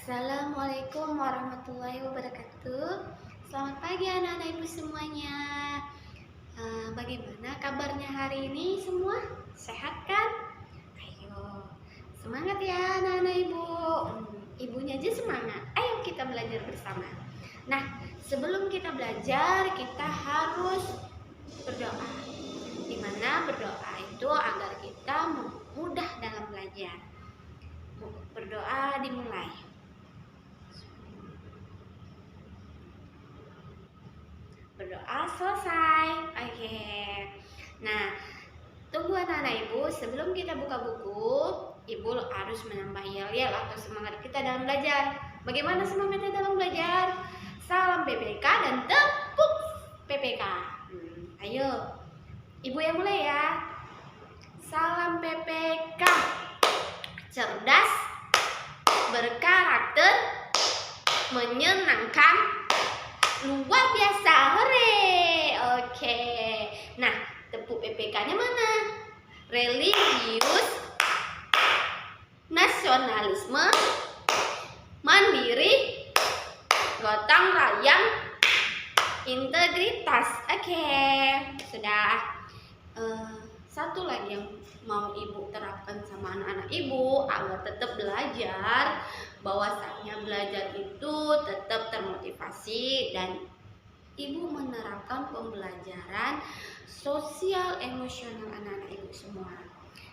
Assalamualaikum warahmatullahi wabarakatuh. Selamat pagi anak-anak ibu semuanya. Bagaimana kabarnya hari ini semua? Sehat kan? Ayo, semangat ya anak-anak ibu. Ibunya aja semangat. Ayo kita belajar bersama. Nah, sebelum kita belajar, kita harus berdoa. Dimana berdoa itu agar kita mudah dalam belajar. Berdoa dimulai. Berdoa selesai. Oke. Nah, tunggu anak-anak ibu, sebelum kita buka buku, ibu harus menambah yel-yel atau semangat kita dalam belajar. Bagaimana semangatnya dalam belajar? Salam PPK dan tepuk PPK. Ayo, ibu yang mulai ya. Salam PPK. Cerdas, berkarakter, menyenangkan, luar biasa. Hore. Oke. Nah, tepuk PPK-nya mana? Religius, nasionalisme, mandiri, gotong royong, integritas. Oke, sudah. Satu lagi yang mau ibu terapkan sama anak-anak ibu agar tetap belajar, bahwasanya belajar itu tetap termotivasi dan ibu menerapkan pembelajaran sosial emosional anak-anak ibu semua,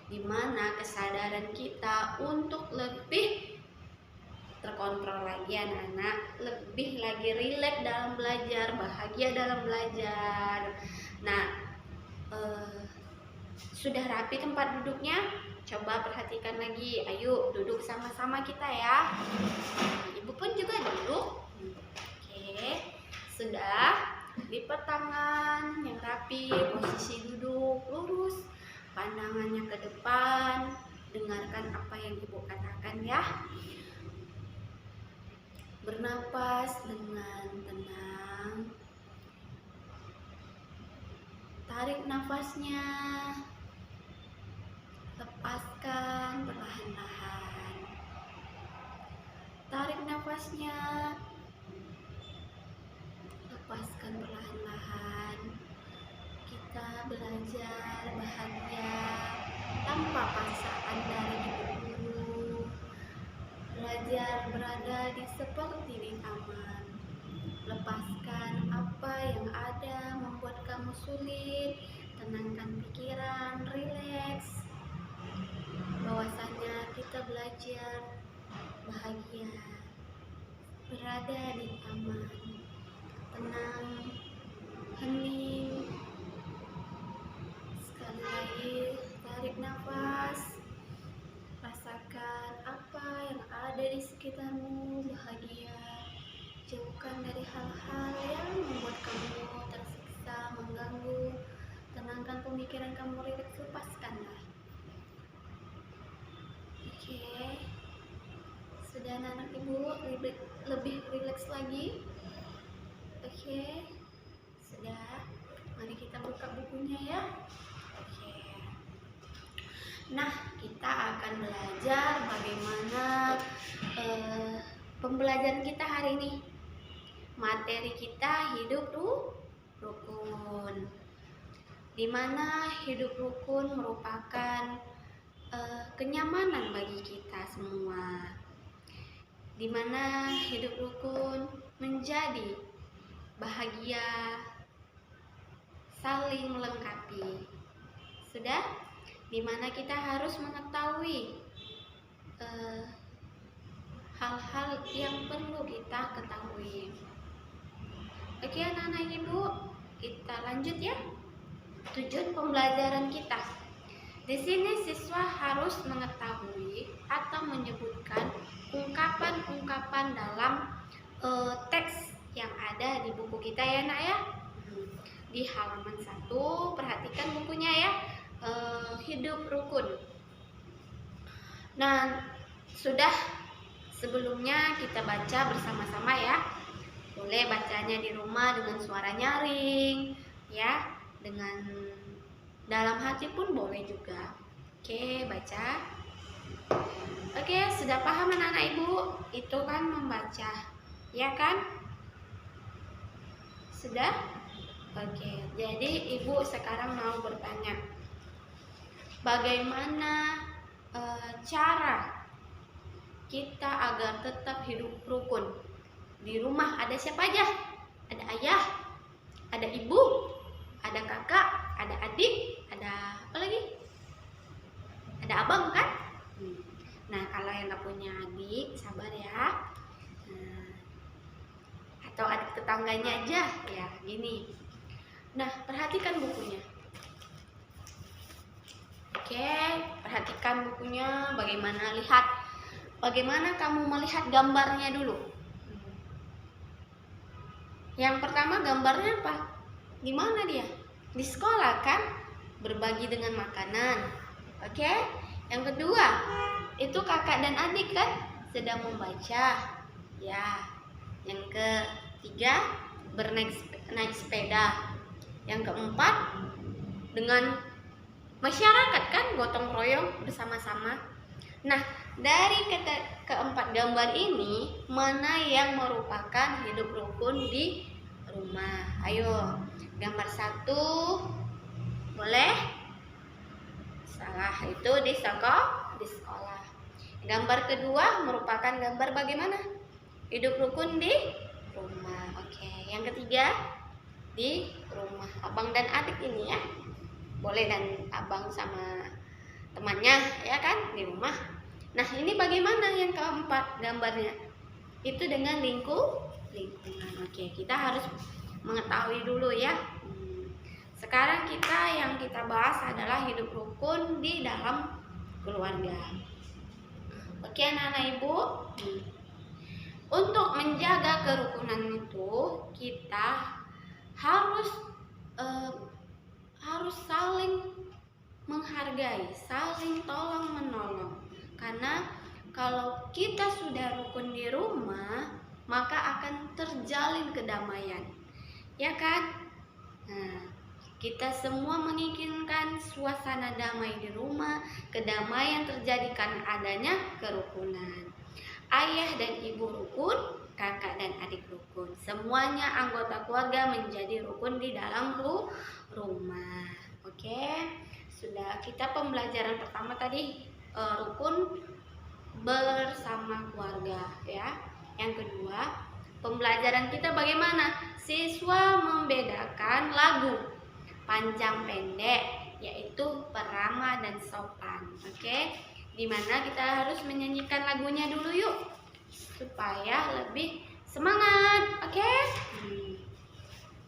di mana kesadaran kita untuk lebih terkontrol lagi anak-anak, lebih lagi rileks dalam belajar, bahagia dalam belajar. Nah, sudah rapi tempat duduknya? Coba perhatikan lagi. Ayo duduk sama-sama kita ya. Ibu pun juga duduk. Oke, sudah. Lipat tangan yang rapi, posisi duduk lurus, pandangannya ke depan. Dengarkan apa yang ibu katakan ya. Bernapas dengan tenang. Tarik nafasnya. Lepaskan perlahan-lahan. Tarik nafasnya. Lepaskan perlahan-lahan. Kita belajar bahagia tanpa paksaan dari guru. Belajar berada seperti di taman. Lepaskan apa yang ada membuat kamu sulit. Tenangkan pikiran, rileks. Bahwasanya kita belajar bahagia berada di taman, tenang, hening. Sekali lagi, tarik nafas, rasakan apa yang ada di sekitarmu, bahagia. Jauhkan dari hal-hal yang membuat kamu tersiksa, mengganggu. Tenangkan pemikiran kamu, rileks, lepaskanlah. Oke, sudah anak-anak ibu lebih rileks lagi. Oke, sudah. Mari kita buka bukunya ya. Oke. Nah, kita akan belajar bagaimana pembelajaran kita hari ini. Materi kita hidup rukun. Di mana hidup rukun merupakan kenyamanan bagi kita semua, di mana hidup rukun menjadi bahagia, saling melengkapi. Sudah, di mana kita harus mengetahui hal-hal yang perlu kita ketahui. Oke anak-anak ibu, kita lanjut ya. Tujuan pembelajaran kita. Di sini siswa harus mengetahui atau menyebutkan ungkapan-ungkapan dalam teks yang ada di buku kita ya nak ya. Di halaman 1, perhatikan bukunya ya. Hidup rukun. Nah, sudah sebelumnya kita baca bersama-sama ya. Boleh bacanya di rumah dengan suara nyaring ya, dengan dalam hati pun boleh juga. Oke, baca. Oke, sudah paham anak-anak ibu? Itu kan membaca, ya kan? Sudah? Oke, jadi ibu sekarang mau bertanya, bagaimana cara kita agar tetap hidup rukun? Di rumah ada siapa aja? Ada ayah, ada ibu, ada kakak, ada adik, ada apa lagi? Ada abang kan? Nah, kalau yang nggak punya adik, sabar ya. Atau adik tetangganya aja, ya gini. Nah, perhatikan bukunya. Oke, perhatikan bukunya. Bagaimana kamu melihat gambarnya dulu. Yang pertama gambarnya apa? Di mana dia? Di sekolah kan? Berbagi dengan makanan. Oke. Yang kedua, itu kakak dan adik kan sedang membaca. Ya. Yang ketiga, naik sepeda. Yang keempat, dengan masyarakat kan gotong royong bersama-sama. Nah, dari keempat gambar ini, mana yang merupakan hidup rukun di rumah? Ayo, gambar 1 boleh? Salah, itu di sekolah. Gambar kedua merupakan gambar bagaimana? Hidup rukun di rumah. Oke, yang ketiga di rumah. Abang dan adik ini ya. Boleh dan abang sama temannya ya kan di rumah. Nah, ini bagaimana yang keempat gambarnya? Itu dengan lingkungan. Oke, kita harus mengetahui dulu ya. Sekarang yang kita bahas adalah hidup rukun di dalam keluarga. Oke, anak-anak ibu. Untuk menjaga kerukunan itu kita harus saling menghargai, saling tolong menolong. Karena kalau kita sudah rukun di rumah, maka akan terjalin kedamaian. Ya kan? Nah, kita semua menginginkan suasana damai di rumah, kedamaian terjadi karena adanya kerukunan. Ayah dan ibu rukun, kakak dan adik rukun. Semuanya anggota keluarga menjadi rukun di dalam rumah. Oke, sudah kita pembelajaran pertama tadi rukun bersama keluarga ya. Yang kedua, pembelajaran kita bagaimana? Siswa membedakan lagu panjang pendek, yaitu perama dan sopan. Oke, dimana kita harus menyanyikan lagunya dulu yuk, supaya lebih semangat. Oke,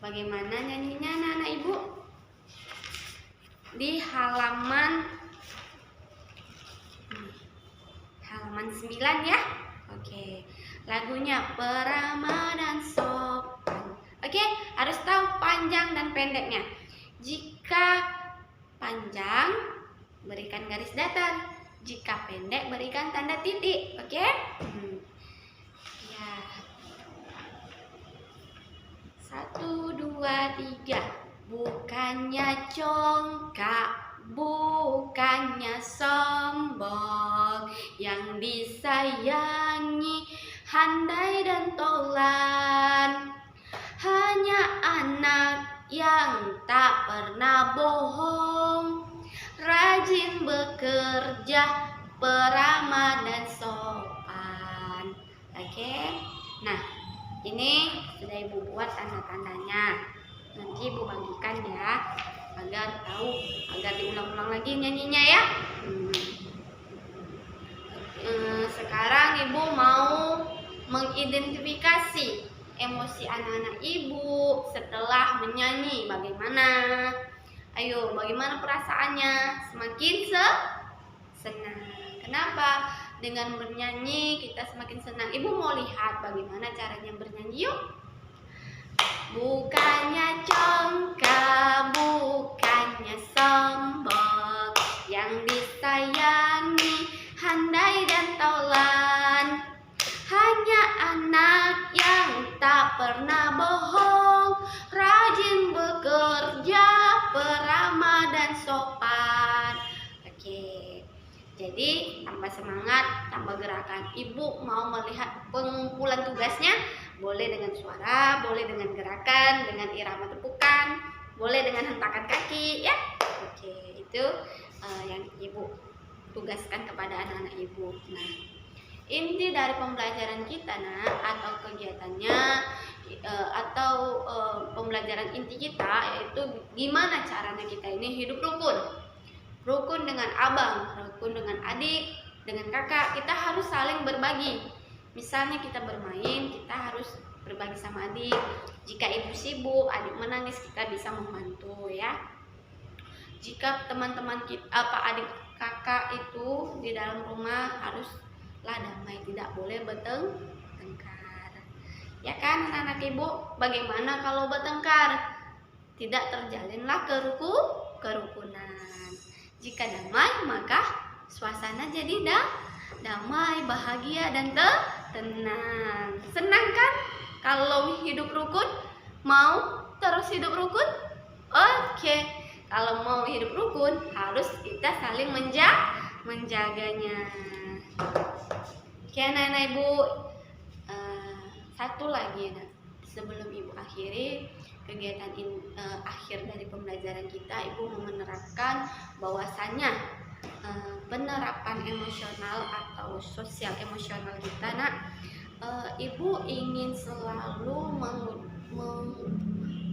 bagaimana nyanyinya anak-anak ibu? Di halaman 9 ya. Oke, lagunya perama dan sopan. Oke, harus tahu panjang dan pendeknya. Jika panjang, berikan garis datar. Jika pendek, berikan tanda titik. Oke? Ya. 1, 2, 3. Bukannya congkak, bukannya sombong, yang disayangi handai dan tolan, hanya anak yang tak pernah bohong, rajin bekerja, peramah dan sopan. Oke. Nah, ini sudah ibu buat tanda-tandanya. Nanti ibu bagikan ya, agar tahu, agar diulang-ulang lagi nyanyinya ya. Sekarang ibu mau mengidentifikasi emosi anak-anak ibu setelah menyanyi. Bagaimana? Ayo, bagaimana perasaannya? Semakin senang. Kenapa? Dengan bernyanyi kita semakin senang. Ibu mau lihat bagaimana caranya bernyanyi yuk. Bukannya congkak, bukannya sombong, yang disayangi handai dan tolan, hanya anak yang tak pernah bohong, rajin bekerja, peramah dan sopan. Oke, Jadi tambah semangat, tambah gerakan. Ibu mau melihat pengumpulan tugasnya, boleh dengan suara, boleh dengan gerakan, dengan irama tepukan, boleh dengan hentakan kaki, ya. Oke, itu yang ibu tugaskan kepada anak-anak ibu. Nah, inti dari pembelajaran kita atau kegiatannya pembelajaran inti kita yaitu gimana caranya kita ini hidup rukun dengan abang, rukun dengan adik, dengan kakak. Kita harus saling berbagi. Misalnya kita bermain, kita harus berbagi sama adik. Jika ibu sibuk, adik menangis, kita bisa membantu, ya. Jika teman-teman kita adik kakak itu di dalam rumah haruslah damai, tidak boleh bertengkar. Ya kan anak-anak ibu? Bagaimana kalau bertengkar? Tidak terjalinlah kerukunan. Jika damai, maka suasana jadi damai, bahagia dan tenang. Senang kan kalau hidup rukun? Mau terus hidup rukun? Oke. Kalau mau hidup rukun, harus kita saling menjaganya. Oke, anak-anak ibu, satu lagi sebelum ibu akhiri kegiatan akhir dari pembelajaran kita, ibu menerapkan bahwasannya penerapan emosional atau sosial emosional kita, ibu ingin selalu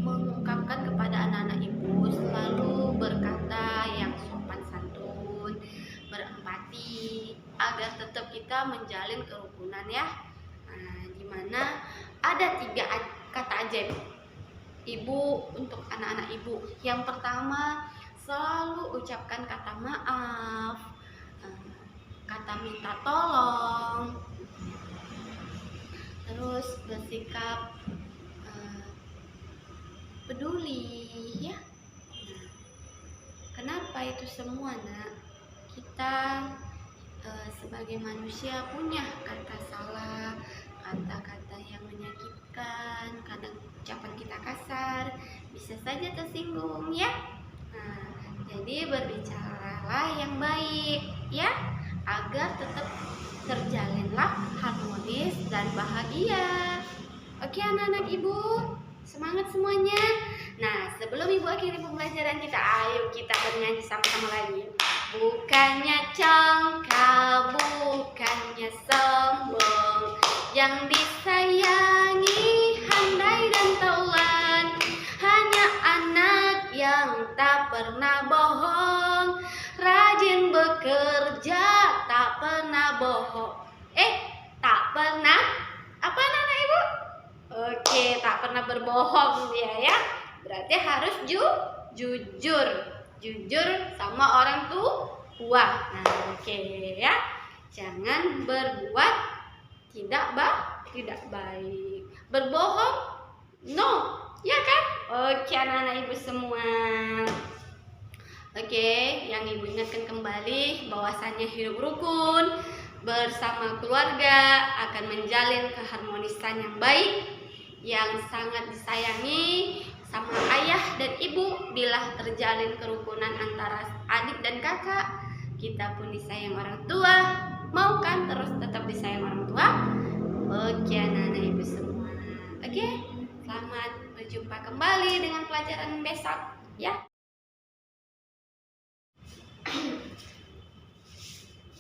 mengungkapkan kepada anak-anak ibu, selalu berkata yang sopan santun, berempati, agar tetap kita menjalin kerukunan, ya. Dimana ada 3 kata ajaib ibu untuk anak-anak ibu. Yang pertama, selalu ucapkan kata maaf, kata minta tolong, terus bersikap peduli, ya. Kenapa itu semua, Kita sebagai manusia punya kata salah, kata-kata yang menyakitkan, kadang ucapan kita kasar, bisa saja tersinggung, ya. Jadi berbicaralah yang baik, ya, agar tetap terjalinlah harmonis dan bahagia. Oke, anak-anak ibu, semangat semuanya. Nah, sebelum ibu akhiri pembelajaran kita, ayo kita bernyanyi sama-sama lagi. Bukannya congkak, bukannya sombong, yang disayangi handai dan taulan, hanya anak yang tak pernah bohong, rajin bekerja, tak pernah bohong. Tak pernah apa, anak ibu? Oke, tak pernah berbohong dia, ya. Berarti harus jujur sama orang tua. Nah, oke, ya. Jangan berbuat tidak baik. Berbohong no, ya kan? Oke, anak-anak ibu semua. Oke, yang ibu ingatkan kembali bahwasannya hidup rukun bersama keluarga akan menjalin keharmonisan yang baik, yang sangat disayangi sama ayah dan ibu. Bila terjalin kerukunan antara adik dan kakak, kita pun disayang orang tua. Mau kan terus tetap disayang orang tua? Oke, anak-anak ibu semua. Oke, selamat berjumpa kembali dengan pelajaran besok, ya.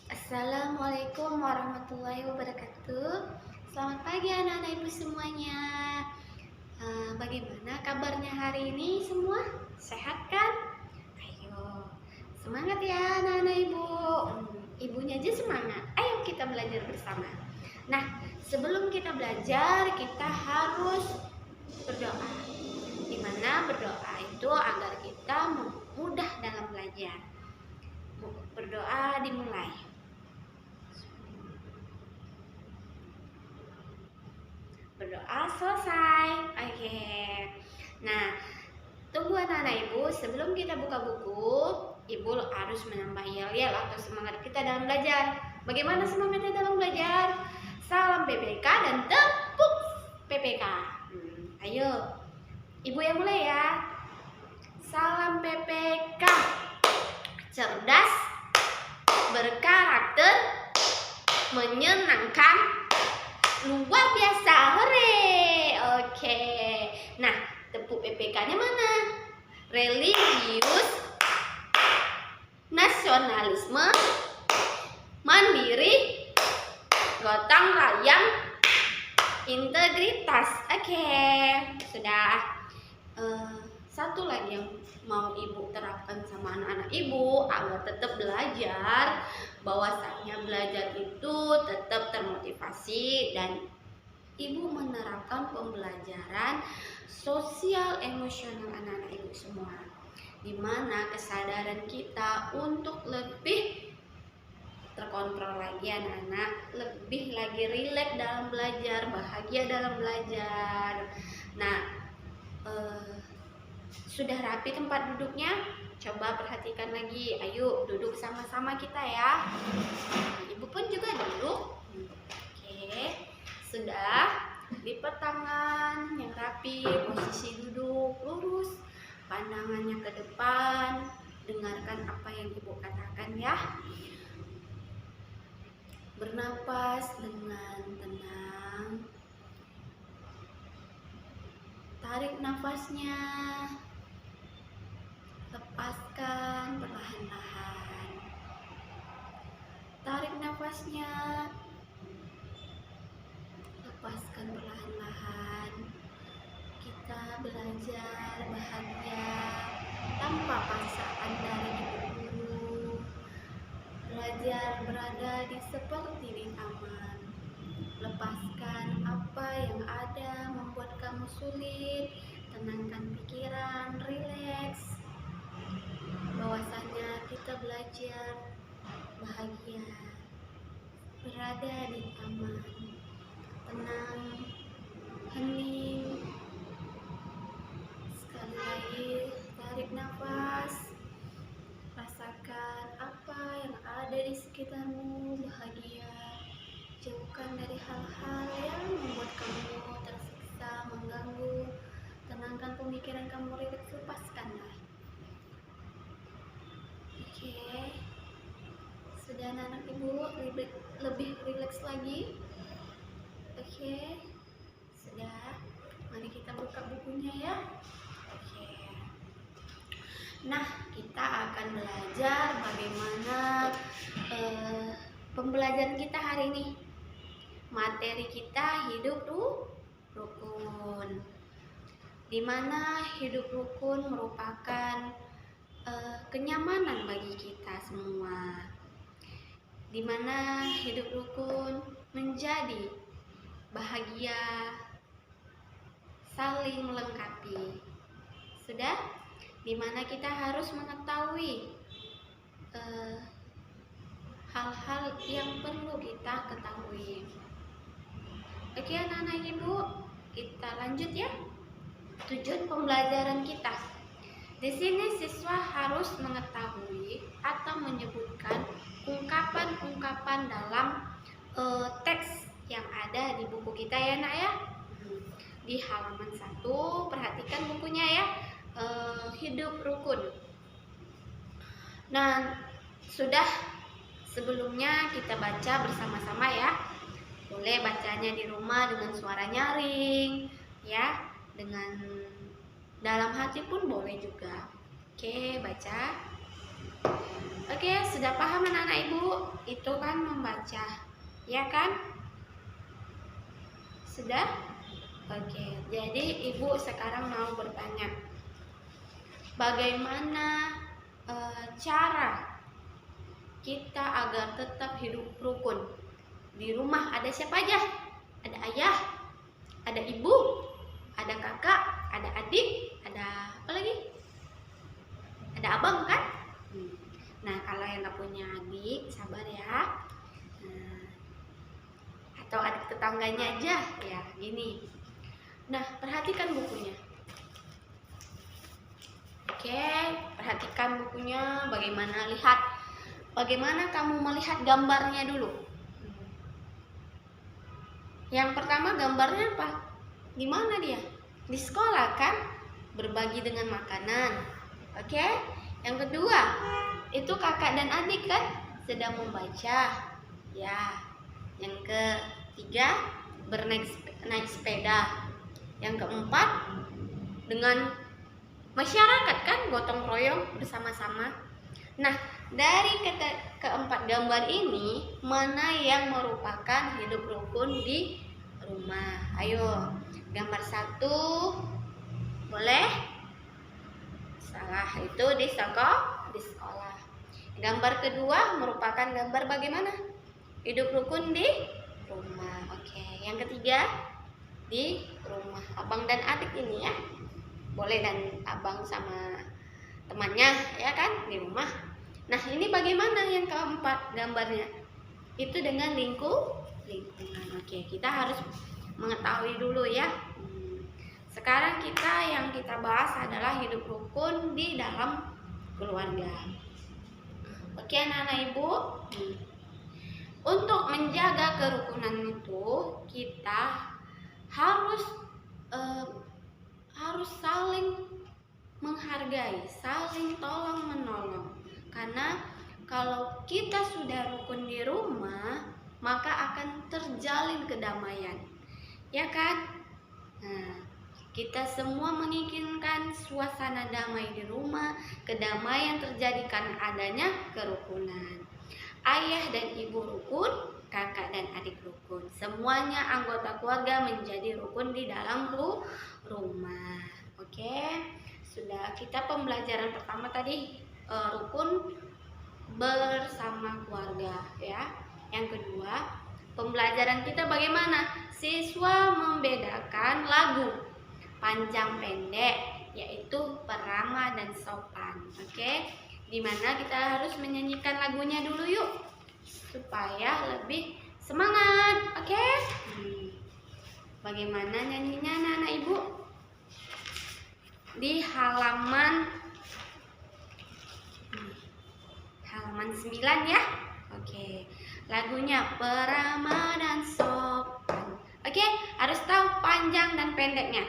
Assalamualaikum warahmatullahi wabarakatuh. Selamat pagi anak-anak ibu semuanya. Bagaimana kabarnya hari ini semua? Sehat kan? Ayo, semangat ya anak-anak ibu. Ibunya aja semangat. Ayo kita belajar bersama. Nah, sebelum kita belajar, kita harus berdoa. Dimana berdoa itu agar kita mudah dalam belajar. Berdoa dimulai. Berdoa selesai. Oke. Nah, tunggu anak-anak ibu, sebelum kita buka buku, ibu harus menambah yel-yel atau semangat kita dalam belajar. Bagaimana semangatnya dalam belajar? Salam PPK dan tepuk PPK. Ayo, ibu yang mulai ya. Salam PPK. Cerdas, berkata kan? Luar biasa, hore. Oke. Nah, tepuk PPK-nya mana? Religius, nasionalisme, mandiri, gotong royong, integritas. Oke, sudah. Satu lagi yang mau ibu terapkan sama anak-anak ibu agar tetap belajar, bahwasanya belajar itu tetap termotivasi dan ibu menerapkan pembelajaran sosial emosional anak-anak ibu semua, di mana kesadaran kita untuk lebih terkontrol lagi anak-anak, lebih lagi rileks dalam belajar, bahagia dalam belajar. Nah, sudah rapi tempat duduknya? Coba perhatikan lagi. Ayo duduk sama-sama kita ya. Ibu pun juga duduk. Oke, sudah. Lipat tangan yang rapi, posisi duduk lurus, pandangannya ke depan. Dengarkan apa yang ibu katakan ya. Bernapas dengan tenang. Tarik nafasnya. Lepaskan perlahan-lahan. Tarik nafasnya. Lepaskan perlahan-lahan. Kita belajar bahagia tanpa paksaan dari ibu. Belajar berada seperti di taman. Lepaskan apa yang ada membuat kamu sulit. Tenangkan pikiran, rileks. Bahwasanya kita belajar bahagia berada di taman, tenang, hening. Sekali lagi, tarik nafas, rasakan apa yang ada di sekitarmu, bahagia. Jauhkan dari hal-hal yang membuat kamu tersiksa, mengganggu. Tenangkan pemikiran kamu, rileks, lepaskanlah. Oke, sudah anak ibu lebih rileks lagi. Oke, sudah. Mari kita buka bukunya ya. Oke. Nah, kita akan belajar bagaimana pembelajaran kita hari ini. Materi kita hidup rukun. Di mana hidup rukun merupakan kenyamanan bagi kita semua, di mana hidup rukun menjadi bahagia, saling melengkapi. Sudah, di mana kita harus mengetahui hal-hal yang perlu kita ketahui. Oke anak-anak ibu, kita lanjut ya. Tujuan pembelajaran kita. Di sini siswa harus mengetahui atau menyebutkan ungkapan-ungkapan dalam teks yang ada di buku kita ya nak ya. Di halaman 1, perhatikan bukunya ya. Hidup rukun. Nah, sudah sebelumnya kita baca bersama-sama ya. Boleh bacanya di rumah dengan suara nyaring ya, dengan dalam hati pun boleh juga. Oke, baca. Oke, sudah paham anak-anak ibu? Itu kan membaca, ya kan? Sudah? Oke, jadi ibu sekarang mau bertanya, bagaimana cara kita agar tetap hidup rukun? Di rumah ada siapa aja? Ada ayah, ada ibu, ada kakak, ada adik, ada apa lagi? Ada abang kan? Nah, kalau yang nggak punya adik, sabar ya. Atau adik tetangganya aja, ya gini. Nah, perhatikan bukunya. Oke, perhatikan bukunya. Bagaimana kamu melihat gambarnya dulu? Yang pertama gambarnya apa? Di mana dia? Di sekolah kan? Berbagi dengan makanan. Oke? Yang kedua, itu kakak dan adik kan sedang membaca. Ya. Yang ketiga, naik sepeda. Yang keempat, dengan masyarakat kan, gotong royong bersama-sama. Nah, dari keempat gambar ini, mana yang merupakan hidup rukun di rumah? Ayo, gambar 1 boleh? Salah, itu di sekolah. Gambar kedua merupakan gambar bagaimana? Hidup rukun di rumah. Oke, yang ketiga di rumah. Abang dan adik ini ya. Boleh dan abang sama temannya ya kan di rumah. Nah, ini bagaimana yang keempat gambarnya? Itu dengan lingkungan. Oke, kita harus mengetahui dulu ya. Sekarang yang kita bahas adalah hidup rukun di dalam keluarga. Oke, anak-anak ibu. Untuk menjaga kerukunan itu, kita harus saling menghargai, saling tolong menolong. Karena kalau kita sudah rukun di rumah, maka akan terjalin kedamaian, ya kan? Nah, kita semua menginginkan suasana damai di rumah, kedamaian terjadi karena adanya kerukunan. Ayah dan ibu rukun, kakak dan adik rukun. Semuanya anggota keluarga menjadi rukun di dalam rumah. Oke, sudah kita pembelajaran pertama tadi rukun bersama keluarga ya. Yang kedua, pembelajaran kita bagaimana? Siswa membedakan lagu panjang pendek, yaitu perama dan sopan. Oke, dimana kita harus menyanyikan lagunya dulu yuk, supaya lebih semangat. Oke, bagaimana nyanyinya anak-anak ibu? Di halaman 9 ya. Oke, lagunya perama dan sopan. Oke, harus tahu panjang dan pendeknya.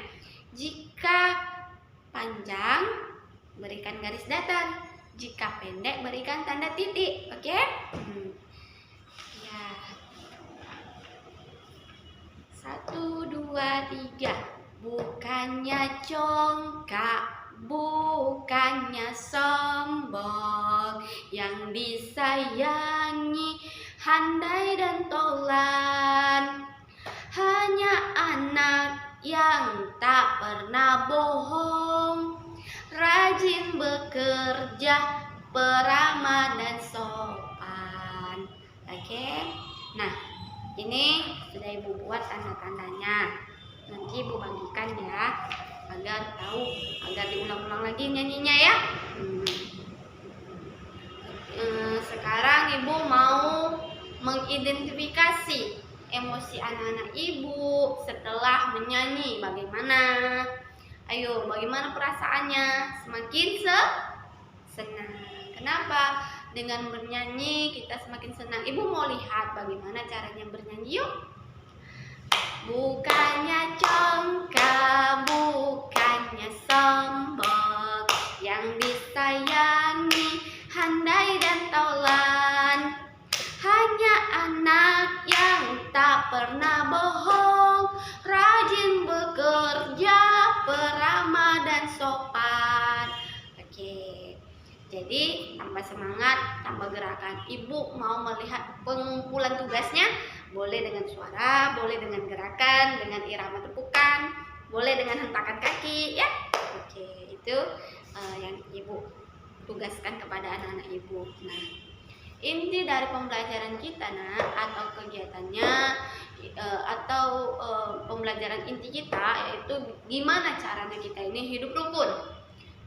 Jika panjang, berikan garis datar. Jika pendek, berikan tanda titik. Oke? Ya. 1, 2, 3. Bukannya congkak, bukannya sombong, yang disayangi handai dan tolan, hanya anak yang tak pernah bohong, rajin bekerja, peramah dan sopan. Oke. Nah, ini sudah ibu buat tanda-tandanya. Nanti ibu bagikan ya, agar tahu, agar diulang-ulang lagi nyanyinya ya. Sekarang ibu mau mengidentifikasi emosi anak-anak ibu setelah menyanyi. Bagaimana? Ayo, bagaimana perasaannya? Semakin senang. Kenapa? Dengan bernyanyi kita semakin senang. Ibu mau lihat bagaimana caranya bernyanyi yuk. Bukannya congkak, bukannya sombong, yang disayangi handai dan tolan, hanya anak yang tak pernah bohong, rajin bekerja, peramah dan sopan. Oke, jadi tambah semangat, tambah gerakan. Ibu mau melihat pengumpulan tugasnya? Boleh dengan suara, boleh dengan gerakan, dengan irama tepukan, boleh dengan hentakan kaki ya. Oke, itu yang ibu tugaskan kepada anak-anak ibu. Nah, inti dari pembelajaran kita atau kegiatannya pembelajaran inti kita yaitu gimana caranya kita ini hidup rukun.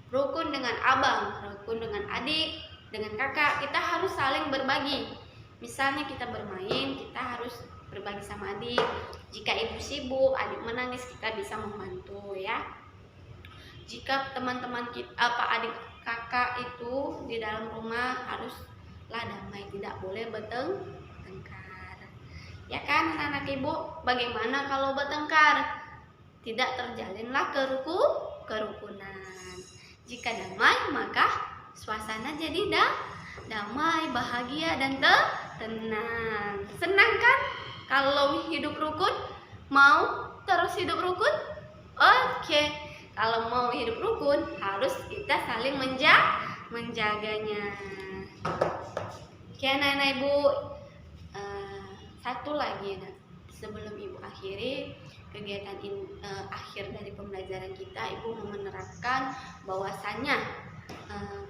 Rukun dengan abang, rukun dengan adik, dengan kakak. Kita harus saling berbagi. Misalnya kita bermain, kita harus berbagi sama adik. Jika ibu sibuk, adik menangis, kita bisa membantu ya. Jika teman-teman kita, adik kakak itu di dalam rumah haruslah damai, tidak boleh bertengkar. Ya kan anak-anak ibu? Bagaimana kalau bertengkar? Tidak terjalinlah kerukunan. Jika damai, maka suasana jadi damai, bahagia dan tenang. Senang kan? Kalau hidup rukun, mau terus hidup rukun? Oke. Kalau mau hidup rukun, harus kita saling menjaganya. Oke, anak-anak ibu, satu lagi sebelum ibu akhiri kegiatan akhir dari pembelajaran kita, ibu menerapkan bahwasannya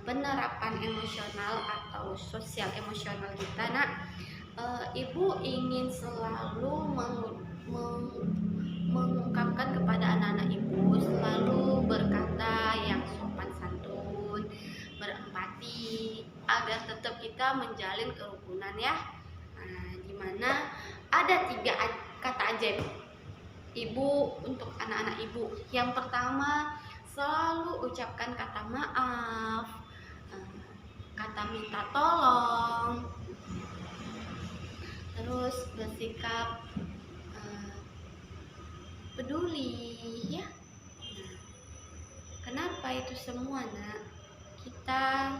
penerapan emosional atau sosial emosional kita, ibu ingin selalu mengungkapkan kepada anak-anak ibu selalu berkata yang sopan santun, berempati, agar tetap kita menjalin kerukunan ya. Dimana ada 3 kata ajaib ibu untuk anak-anak ibu. Yang pertama, selalu ucapkan kata maaf, kata minta tolong, terus bersikap peduli ya. Kenapa itu semua, nak? Kita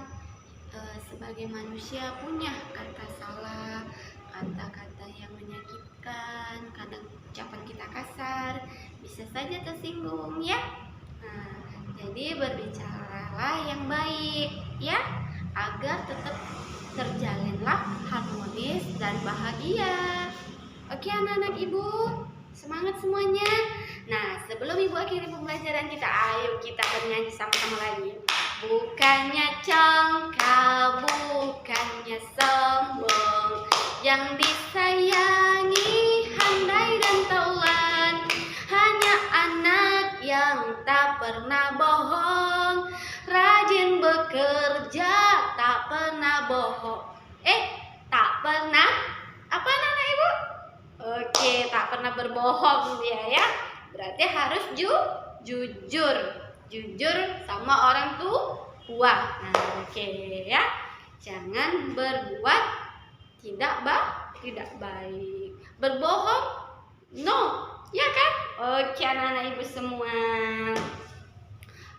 sebagai manusia punya kata salah, kata-kata yang menyakitkan, kadang ucapan kita kasar, bisa saja tersinggung ya. Jadi berbicaralah yang baik ya, agar tetap terjalinlah harmonis dan bahagia. Oke anak-anak ibu, semangat semuanya. Nah, sebelum ibu akhiri pembelajaran kita, ayo kita bernyanyi sama-sama lagi. Bukannya congkak, bukannya sombong, yang disayangi handai dan taulan, hanya anak yang tak pernah bohong, rajin bekerja, tak pernah bohong. Tak pernah apa anak ibu? Oke, tak pernah berbohong dia ya. Berarti harus jujur sama orang tua. Nah, oke ya. Jangan berbuat tidak baik. Berbohong? No, ya kan? Oke, anak-anak ibu semua.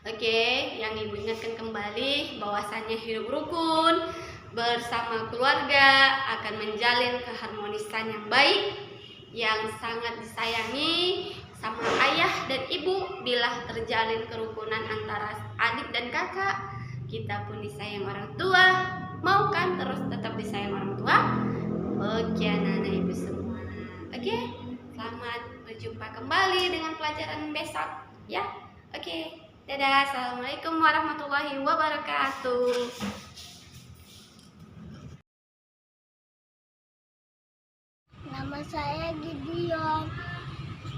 Oke, yang ibu ingatkan kembali bahwasannya hidup rukun bersama keluarga akan menjalin keharmonisan yang baik, yang sangat disayangi sama ayah dan ibu. Bila terjalin kerukunan antara adik dan kakak, kita pun disayang orang tua. Mau kan terus tetap disayang orang tua? Oke anak-anak ibu semua. Oke, selamat berjumpa kembali dengan pelajaran besok ya. Oke, dadah. Assalamualaikum warahmatullahi wabarakatuh. Nama saya Gideon.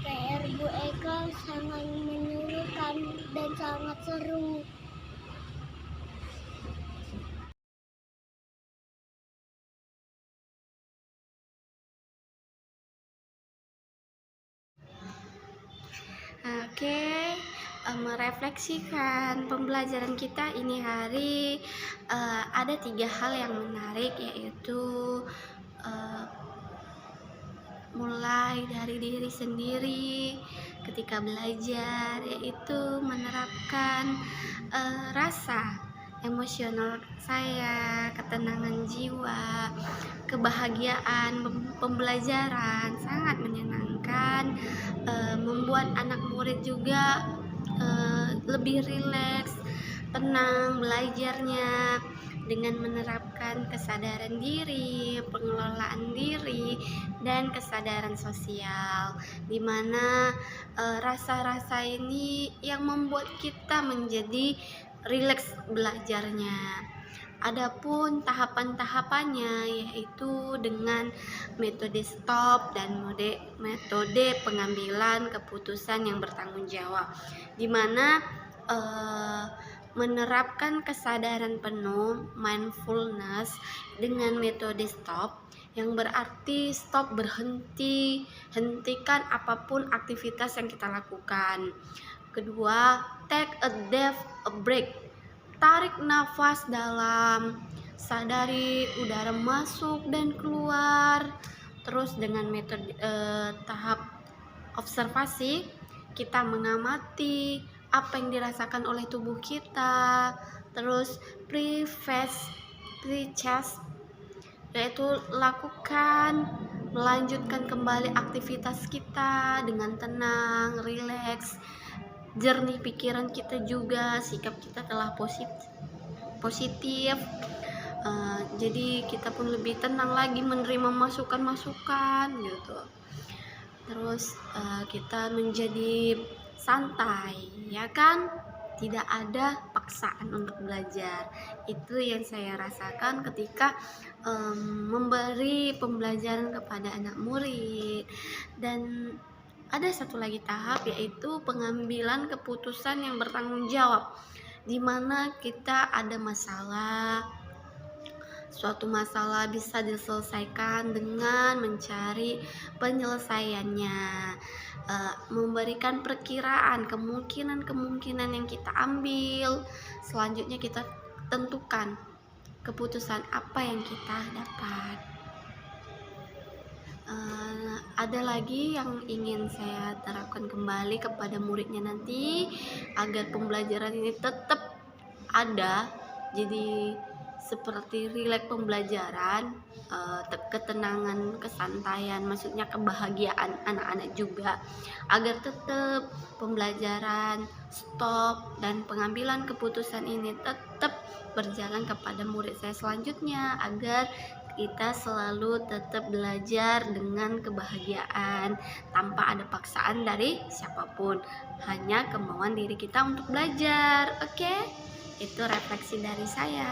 PR Bu Eka sangat menyerukan dan sangat seru. Oke, merefleksikan pembelajaran kita ini hari, ada 3 hal yang menarik, yaitu mulai dari diri sendiri ketika belajar, yaitu menerapkan rasa emosional saya, ketenangan jiwa, kebahagiaan pembelajaran sangat menyenangkan, membuat anak murid juga lebih rileks, tenang belajarnya dengan menerapkan kesadaran diri, pengelolaan diri, dan kesadaran sosial, di mana rasa-rasa ini yang membuat kita menjadi rileks belajarnya. Adapun tahapan-tahapannya yaitu dengan metode stop dan metode pengambilan keputusan yang bertanggung jawab, di mana menerapkan kesadaran penuh mindfulness dengan metode stop, yang berarti stop, berhenti, hentikan apapun aktivitas yang kita lakukan. Kedua, take a deep break, tarik nafas dalam, sadari udara masuk dan keluar. Terus dengan metode tahap observasi, kita mengamati apa yang dirasakan oleh tubuh kita. Terus pre-chest, yaitu lakukan melanjutkan kembali aktivitas kita dengan tenang, rileks, jernih pikiran kita juga, sikap kita telah positif. Jadi kita pun lebih tenang lagi menerima masukan-masukan gitu. Terus kita menjadi santai, ya kan? Tidak ada paksaan untuk belajar. Itu yang saya rasakan ketika memberi pembelajaran kepada anak murid. Dan ada satu lagi tahap, yaitu pengambilan keputusan yang bertanggung jawab, di mana kita ada masalah. Suatu masalah bisa diselesaikan dengan mencari penyelesaiannya, memberikan perkiraan kemungkinan yang kita ambil. Selanjutnya kita tentukan keputusan apa yang kita dapat. Ada lagi yang ingin saya terapkan kembali kepada muridnya nanti, agar pembelajaran ini tetap ada, jadi seperti rileks pembelajaran, ketenangan, kesantaian, maksudnya kebahagiaan anak-anak juga, agar tetap pembelajaran stop dan pengambilan keputusan ini tetap berjalan kepada murid saya selanjutnya, agar kita selalu tetap belajar dengan kebahagiaan tanpa ada paksaan dari siapapun, hanya kemauan diri kita untuk belajar. Oke? Itu refleksi dari saya.